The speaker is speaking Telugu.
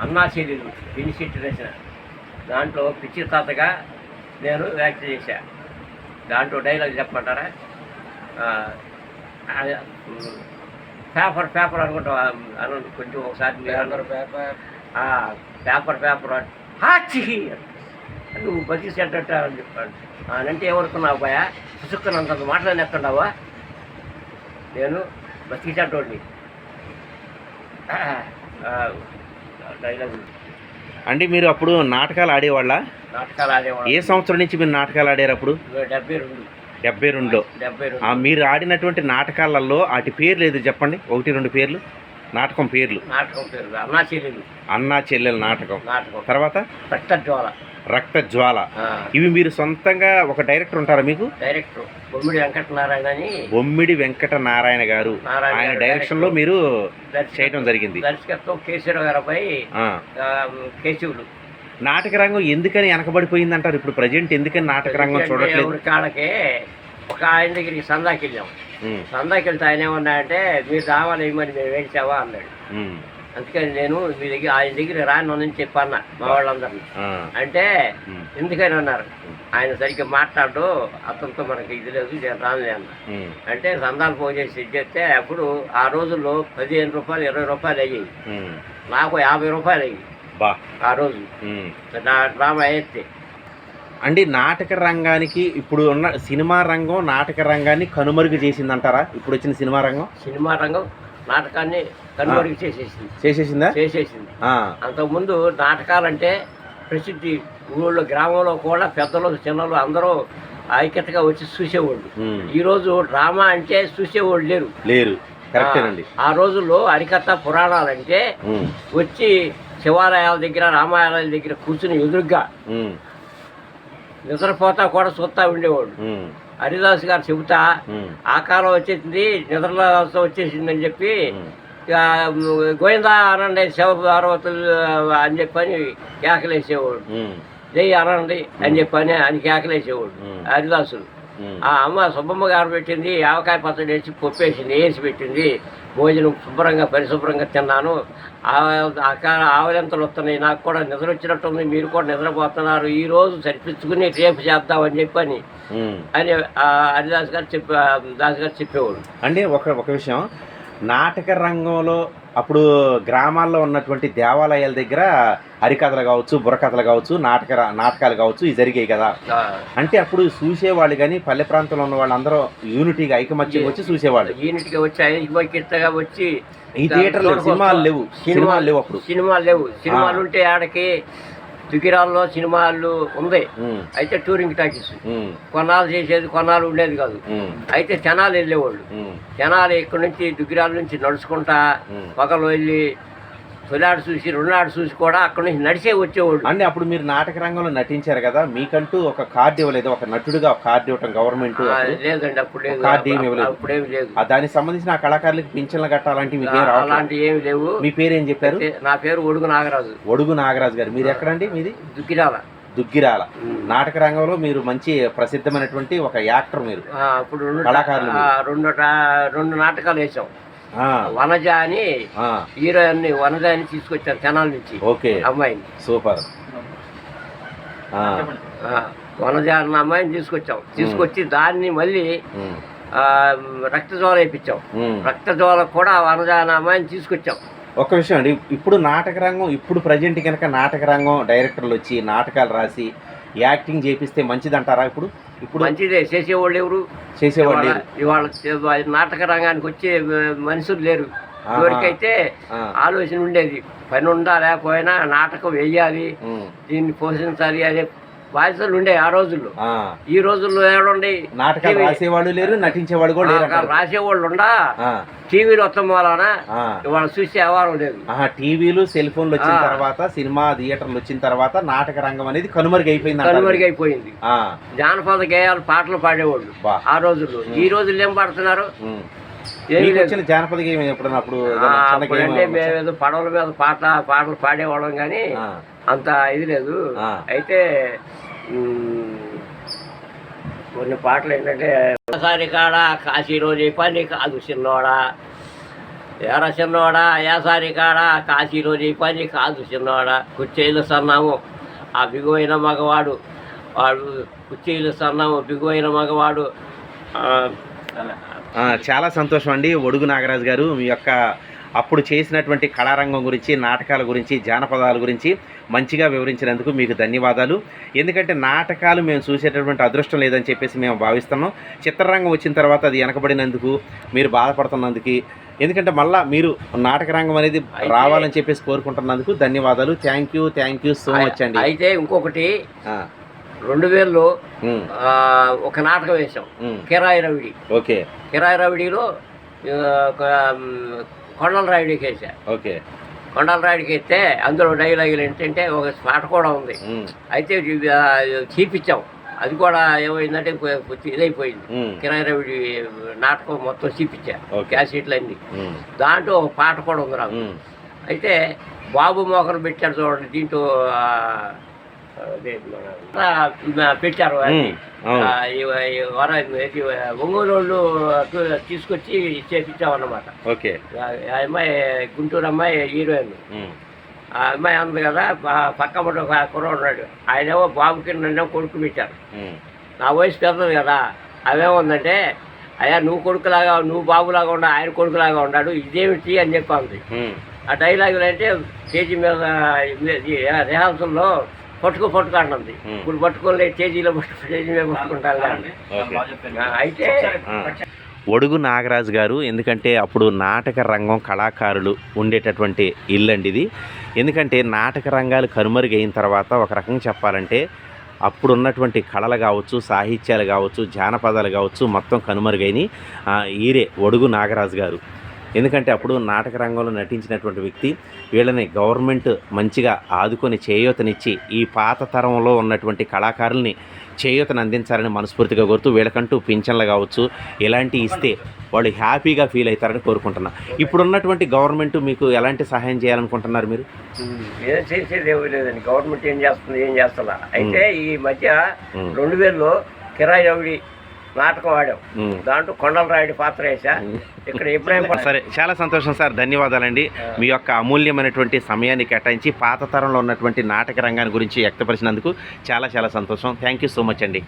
అన్నా చెల్లెలు పినిసిట్టి రచన. దాంట్లో పిచ్చి తాతగా నేను యాక్ట్ చేశా. దాంట్లో డైలాగ్ చెప్పమంటారా? పేపర్ పేపర్ అనుకుంటా అను కొంచెం ఒకసారి పేపర్ హాచి నువ్వు బతికేసేటట్ట అని చెప్పాడు. అంటే ఏమనుకున్నావు భయ పుసుక్కునంత మాట్లాడినట్టున్నావా? నేను బతికేసేటోడిని. డైలాగ్ అంటే మీరు అప్పుడు నాటకాలు ఆడేవాళ్ళ? నాటకాలు ఆడేవాళ్ళు. ఏ సంవత్సరం నుంచి మీరు నాటకాలు ఆడారు అప్పుడు? 72. మీరు ఆడినటువంటి నాటకాలలో వాటి పేర్లు ఏది చెప్పండి, 1-2 పేర్లు, నాటకం పేర్లు. అన్నా చెల్లెలు నాటకం. తర్వాత రక్తజ్వాల. ఇవి మీరు సొంతంగా ఒక డైరెక్టర్ ఉంటారా మీకు? డైరెక్టర్ బొమ్మిడి వెంకట నారాయణ గారు, ఆయన డైరెక్షన్ లో మీరు చేయడం జరిగింది. దర్శకత్వం కేశవరావు గారిపై కేశవులు. నాటక రంగం ఎందుకని వెనకబడిపోయింది అంటారు ఇప్పుడు ప్రజెంట్? ఎందుకని నాటక రంగం చూడట్లేదు? కాళ్ళకే ఒక ఆయన దగ్గరికి సందాకి వెళ్ళాం. సందాకి వెళ్తే ఆయన ఏమన్నాయంటే మీరు రావాలి మరి మేము వేసావా అన్నాడు. అందుకని నేను మీ దగ్గర ఆయన దగ్గర రాను చెప్పన్నా మా వాళ్ళందరినీ. అంటే ఎందుకని అన్నారు, ఆయన సరిగ్గా మాట్లాడు, అతనితో మనకి ఇది లేదు, నేను రానులే అన్న. అంటే సందాలు ఫోన్ చేసి చెప్తే అప్పుడు ఆ రోజుల్లో 15 రూపాయలు 20 రూపాయలు అయ్యాయి, నాకు 50 రూపాయలు అయ్యి ఆ రోజు నా డ్రామా అయితే. అంటే నాటక రంగానికి ఇప్పుడు ఉన్న సినిమా రంగం నాటక రంగాన్ని కనుమరుగు చేసిందంటారా? ఇప్పుడు వచ్చిన సినిమా రంగం నాటకాన్ని కనుమరుగు చేసేసింది. అంతకుముందు నాటకాలంటే ప్రసిద్ధి, ఊళ్ళో గ్రామంలో కూడా పెద్దలు చిన్నలు అందరూ ఐక్యతగా వచ్చి చూసేవాళ్ళు. ఈరోజు డ్రామా అంటే చూసేవాళ్ళు లేరు. ఆ రోజుల్లో హరికథ పురాణాలంటే వచ్చి శివాలయాల దగ్గర రామాలయాల దగ్గర కూర్చుని ఎదురుగ్గా నిద్రపోతా కూడా చూస్తా ఉండేవాడు. హరిదాస్ గారు చెబుతా ఆ కాలం వచ్చేసింది, నిద్రలో వచ్చేసిందని చెప్పి గోవిందా అనండి శివ పార్వతులు అని చెప్పని కేకలేసేవాడు. జై అనండి అని చెప్పని అని కేకలేసేవాడు హరిదాసులు. ఆ అమ్మ సుబ్బమ్మ గారు పెట్టింది, ఆవకాయ పచ్చడి వేసి పొప్పేసింది, వేసి పెట్టింది. భోజనం శుభ్రంగా పరిశుభ్రంగా తిన్నాను. ఆవలింతలు వస్తున్నాయి, నాకు కూడా నిద్ర వచ్చినట్టుంది, మీరు కూడా నిద్రపోతున్నారు, ఈ రోజు సరిపించుకుని రేపు చేద్దామని చెప్పని అని హరిదాస్ గారు దాస్ గారు చెప్పేవాడు. అంటే ఒక విషయం, నాటక రంగంలో అప్పుడు గ్రామాల్లో ఉన్నటువంటి దేవాలయాల దగ్గర హరికథలు కావచ్చు, బుర్రకథలు కావచ్చు, నాటకాలు కావచ్చు ఇవి జరిగాయి కదా. అంటే అప్పుడు చూసేవాళ్ళు కానీ పల్లె ప్రాంతంలో ఉన్న వాళ్ళు అందరూ యూనిటీగా ఐకమత్యంగా వచ్చి చూసేవాళ్ళు. యూనిట్గా వచ్చి ఈ థియేటర్లో సినిమాలు లేవు అప్పుడు. సినిమాలు ఉంటే ఆడకి దుగ్గిరాల్లో సినిమాలు ఉంది, అయితే టూరింగ్ టాకీస్ కొన్నాళ్ళు చేసేది, కొన్నాళ్ళు ఉండేది కాదు. అయితే జనాలు వెళ్ళేవాళ్ళు. జనాలు ఇక్కడ నుంచి దుగ్గిరాల నుంచి నడుచుకుంటా పగలు వెళ్ళి తొలినాడు చూసి రెండునాడు చూసి కూడా అక్కడ నుంచి నడిచే వచ్చేవాళ్ళు. అంటే అప్పుడు మీరు నాటక రంగంలో నటించారు కదా, మీకంటూ ఒక కార్డు ఇవ్వలేదు? ఒక నటుడుగా ఒక కార్డు ఇవ్వటం గవర్నమెంట్ లేదండి, అప్పుడు కార్డు ఏమి ఇవ్వలేదు. అప్పుడేమి లేదు. దానికి సంబంధించిన కళాకారులకు పింఛన్లు కట్టాలంటే అలాంటి ఏమి లేవు. మీ పేరు ఏం చెప్పారు? నా పేరు ఒడుగు నాగరాజు గారు. మీరు ఎక్కడండి? మీది దుగ్గిరాల. నాటక రంగంలో మీరు మంచి ప్రసిద్ధమైనటువంటి ఒక యాక్టర్ మీరు. అప్పుడు కళాకారులు 2 నాటకాలు వేసాం. వనజ అని హీరోయిన్ వనజ అని తీసుకొచ్చాను తెనాల నుంచి. ఓకే, అమ్మాయిని. సూపర్. వనజ అన్న అమ్మాయిని తీసుకొచ్చి దాన్ని మళ్ళీ రక్తజ్వాల వేయించాం. రక్తజ్వాల కూడా వనజ అన్న అమ్మాయిని తీసుకొచ్చాం. ఒక విషయం అండి, ఇప్పుడు నాటక రంగం ఇప్పుడు ప్రజెంట్ కనుక నాటక రంగం డైరెక్టర్లు వచ్చి నాటకాలు రాసి యాక్టింగ్ చేపిస్తే మంచిది అంటారా? ఇప్పుడు మంచిదే. చేసేవాళ్ళు ఎవరు? ఇవాళ నాటక రంగానికి వచ్చే మనుషులు లేరు. ఎవరికైతే ఆలోచన ఉండేది, పని ఉందా లేకపోయినా నాటకం వేయాలి, దీన్ని పోషించాలి అనే బాధ్యతలు ఉండే ఆ రోజుల్లో. ఈ రోజుల్లో ఏమండి, నాటకాలు రాసేవాళ్ళు లేరు, నటించేవాళ్ళు కూడా లేరు. రాసేవాళ్ళు ఉండా టీవీలు వస్తాం వలన ఇవాళ చూసే వ్యవహారం లేదు. టీవీలు సెల్ ఫోన్లు వచ్చిన తర్వాత, సినిమా థియేటర్లు వచ్చిన తర్వాత నాటక రంగం అనేది కనుమరుగైపోయింది. జానపద గేయాలు పాటలు పాడేవాళ్ళు ఆ రోజుల్లో. ఈ రోజుల్లో ఏం పాడుతున్నారు? జానపద గేయం ఎప్పుడన్నప్పుడు మేమేదో పడవల మీద పాటలు పాడేవాళ్ళం కానీ అంత ఇది లేదు. అయితే కొన్ని పాటలు ఏంటంటే ఒకసారి కాడ కాశీలో పని కాదు చిన్నోడా, ఎరా చిన్నవాడా యాసారి కాడ కాశీలో నీ పని కాదు చిన్నవాడా కుర్చీలు సన్నాము ఆ బిగువైన మగవాడు వాడు కుర్చీలు సన్నాము బిగువైన మగవాడు చాలా సంతోషం అండి ఒడుగు నాగరాజు గారు. మీ యొక్క అప్పుడు చేసినటువంటి కళారంగం గురించి, నాటకాల గురించి, జానపదాల గురించి మంచిగా వివరించినందుకు మీకు ధన్యవాదాలు. ఎందుకంటే నాటకాలు మేము చూసేటటువంటి అదృష్టం లేదని చెప్పేసి మేము భావిస్తున్నాం. చిత్రరంగం వచ్చిన తర్వాత అది వెనకబడినందుకు, మీరు బాధపడుతున్నందుకు, ఎందుకంటే మళ్ళీ మీరు నాటక రంగం అనేది రావాలని చెప్పేసి కోరుకుంటున్నందుకు ధన్యవాదాలు. థ్యాంక్ యూ సో మచ్ అండి. అయితే ఇంకొకటి 2000లో ఒక నాటకం వేసాం, కిరాయి రవిడి. ఓకే. కిరాయి రవిడిలో కొండల రాయుడికి వేసా. ఓకే. కొండల రాయుడికి వేస్తే అందులో డైలాగులు ఏంటంటే ఒక పాట కూడా ఉంది. అయితే చూపించాం, అది కూడా ఏమైందంటే ఇదైపోయింది. కిరాయి రవిడి నాటకం మొత్తం చూపించా, క్యాసెట్లు అన్ని. దాంట్లో ఒక పాట కూడా ఉంది నాకు. అయితే బాబు మోకలు పెట్టారు చూడండి, దీంట్లో పెట్టారు. ఒంగోలు వాళ్ళు తీసుకొచ్చి చేపించామన్నమాట. ఓకే. ఆ అమ్మాయి గుంటూరు అమ్మాయి హీరోయిన్. ఆ అమ్మాయి అంది కదా, పక్క ఒక కుర్ర ఉన్నాడు, ఆయనేమో బాబుకి నన్నేమో కొడుకు పెట్టారు. నా వయసు పెద్దది కదా, అవేముందంటే అయ్యా నువ్వు కొడుకులాగా, నువ్వు బాబులాగా ఉండా, ఆయన కొడుకులాగా ఉన్నాడు, ఇదేమిటి అని చెప్పి అంది. ఆ డైలాగులు అంటే స్టేజీ మీద రిహార్సల్లో పట్టుకు అంటుంది. ఇప్పుడు పట్టుకోలే, స్టేజీలో స్టేజీ మీద పట్టుకుంటాను. అయితే ఒడుగు నాగరాజు గారు, ఎందుకంటే అప్పుడు నాటక రంగం కళాకారులు ఉండేటటువంటి ఇల్లు అండి ఇది. ఎందుకంటే నాటక రంగాలు కనుమరుగైన తర్వాత ఒక రకంగా చెప్పాలంటే అప్పుడు ఉన్నటువంటి కళలు కావచ్చు, సాహిత్యాలు కావచ్చు, జానపదాలు కావచ్చు మొత్తం కనుమరుగైన ఈరే ఒడుగు నాగరాజు గారు. ఎందుకంటే అప్పుడు నాటక రంగంలో నటించినటువంటి వ్యక్తి. వీళ్ళని గవర్నమెంట్ మంచిగా ఆదుకొని చేయూతనిచ్చి ఈ పాత తరంలో ఉన్నటువంటి కళాకారుల్ని చేయూతను అందించాలని మనస్ఫూర్తిగా కోరుతూ, వీళ్ళకంటూ పింఛన్లు కావచ్చు ఇలాంటివి ఇస్తే వాళ్ళు హ్యాపీగా ఫీల్ అవుతారని కోరుకుంటున్నా. ఇప్పుడున్నటువంటి గవర్నమెంట్ మీకు ఎలాంటి సహాయం చేయాలనుకుంటున్నారు మీరు? ఏం చేసేది ఏమీ లేదండి, గవర్నమెంట్ ఏం చేస్తుంది, ఏం చేస్తుందా. అయితే ఈ మధ్య 2000లో కిరాయి రవిడి నాటకం ఆడాం, దాంట్లో కొండల రాయుడి పాత్ర వేసా. ఇక్కడ ఎప్పుడైనా సరే, చాలా సంతోషం సార్, ధన్యవాదాలండి. మీ యొక్క అమూల్యమైనటువంటి సమయాన్ని కేటాయించి పాత తరంలో ఉన్నటువంటి నాటక రంగాన్ని గురించి వ్యక్తపరిచినందుకు చాలా సంతోషం. థ్యాంక్ యూ సో మచ్ అండి.